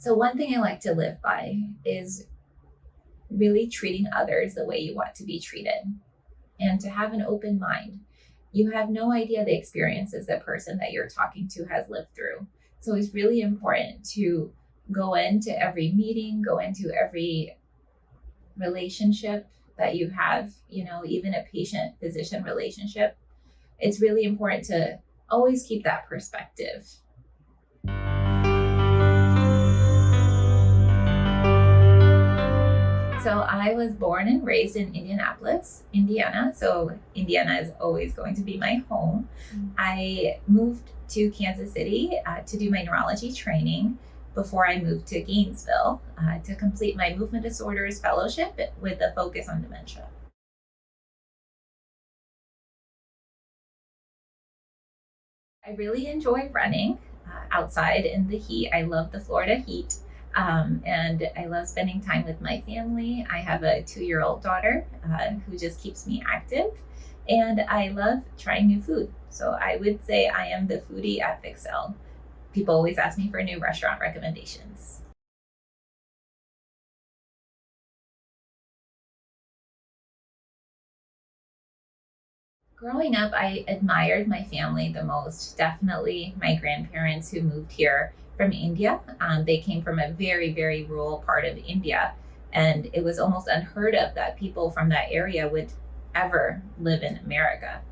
So one thing I like to live by is really treating others the way you want to be treated and to have an open mind. You have no idea the experiences the person that you're talking to has lived through. So it's really important to go into every meeting, go into every relationship that you have, even a patient physician relationship. It's really important to always keep that perspective. So I was born and raised in Indianapolis, Indiana. So Indiana is always going to be my home. I moved to Kansas City to do my neurology training before I moved to Gainesville to complete my movement disorders fellowship with a focus on dementia. I really enjoy running outside in the heat. I love the Florida heat. And I love spending time with my family. I have a 2-year-old daughter who just keeps me active. And I love trying new food. So I would say I am the foodie at Fixel. People always ask me for new restaurant recommendations. Growing up, I admired my family the most. Definitely my grandparents who moved here from India. They came from a very, very rural part of India. And it was almost unheard of that people from that area would ever live in America.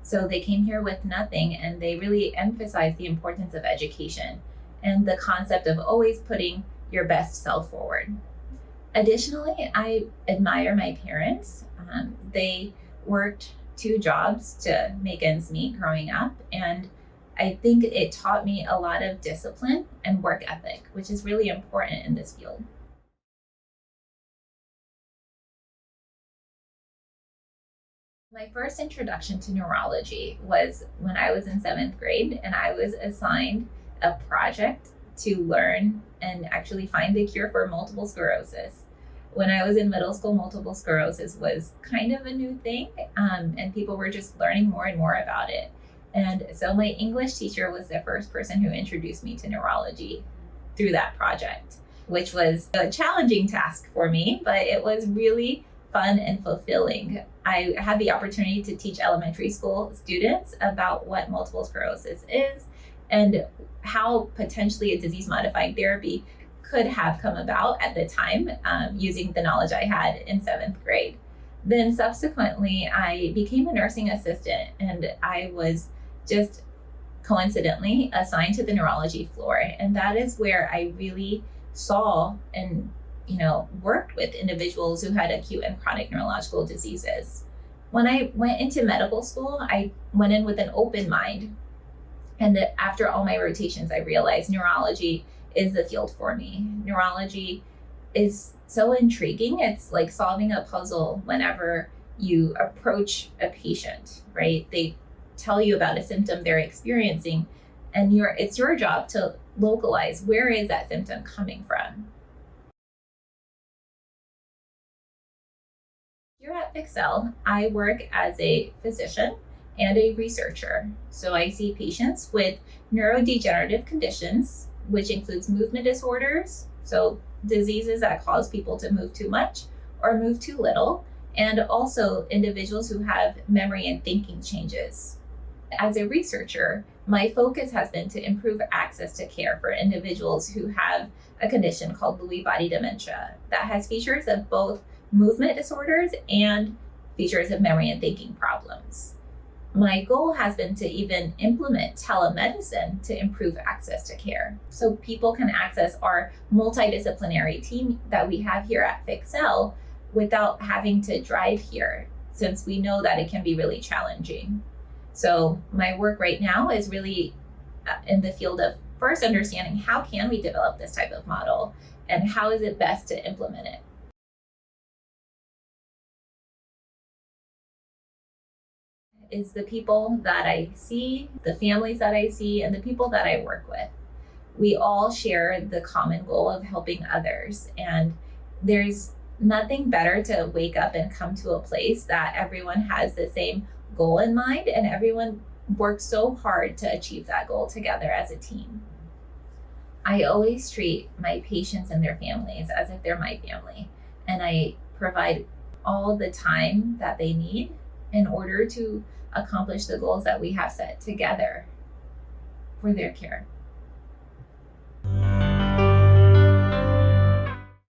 So they came here with nothing, and they really emphasized the importance of education and the concept of always putting your best self forward. Additionally, I admire my parents. They worked 2 jobs to make ends meet growing up, and I think it taught me a lot of discipline and work ethic, which is really important in this field. My first introduction to neurology was when I was in 7th grade, and I was assigned a project to learn and actually find the cure for multiple sclerosis. When I was in middle school, multiple sclerosis was kind of a new thing, and people were just learning more and more about it. And so my English teacher was the first person who introduced me to neurology through that project, which was a challenging task for me, but it was really fun and fulfilling. I had the opportunity to teach elementary school students about what multiple sclerosis is and how potentially a disease modifying therapy could have come about at the time using the knowledge I had in 7th grade. Then subsequently, I became a nursing assistant, and I was just coincidentally assigned to the neurology floor. And that is where I really saw and worked with individuals who had acute and chronic neurological diseases. When I went into medical school, I went in with an open mind. And after all my rotations, I realized neurology is the field for me. Neurology is so intriguing. It's like solving a puzzle whenever you approach a patient, right? They tell you about a symptom they're experiencing, and it's your job to localize where is that symptom coming from. Here at Fixel, I work as a physician and a researcher. So I see patients with neurodegenerative conditions, which includes movement disorders, so diseases that cause people to move too much or move too little, and also individuals who have memory and thinking changes. As a researcher, my focus has been to improve access to care for individuals who have a condition called Lewy body dementia that has features of both movement disorders and features of memory and thinking problems. My goal has been to even implement telemedicine to improve access to care. So people can access our multidisciplinary team that we have here at Fixel without having to drive here, since we know that it can be really challenging. So my work right now is really in the field of first understanding how can we develop this type of model and how is it best to implement it. Is the people that I see, the families that I see, and the people that I work with. We all share the common goal of helping others. And there's nothing better to wake up and come to a place that everyone has the same goal in mind and everyone works so hard to achieve that goal together as a team. I always treat my patients and their families as if they're my family, and I provide all the time that they need in order to accomplish the goals that we have set together for their care.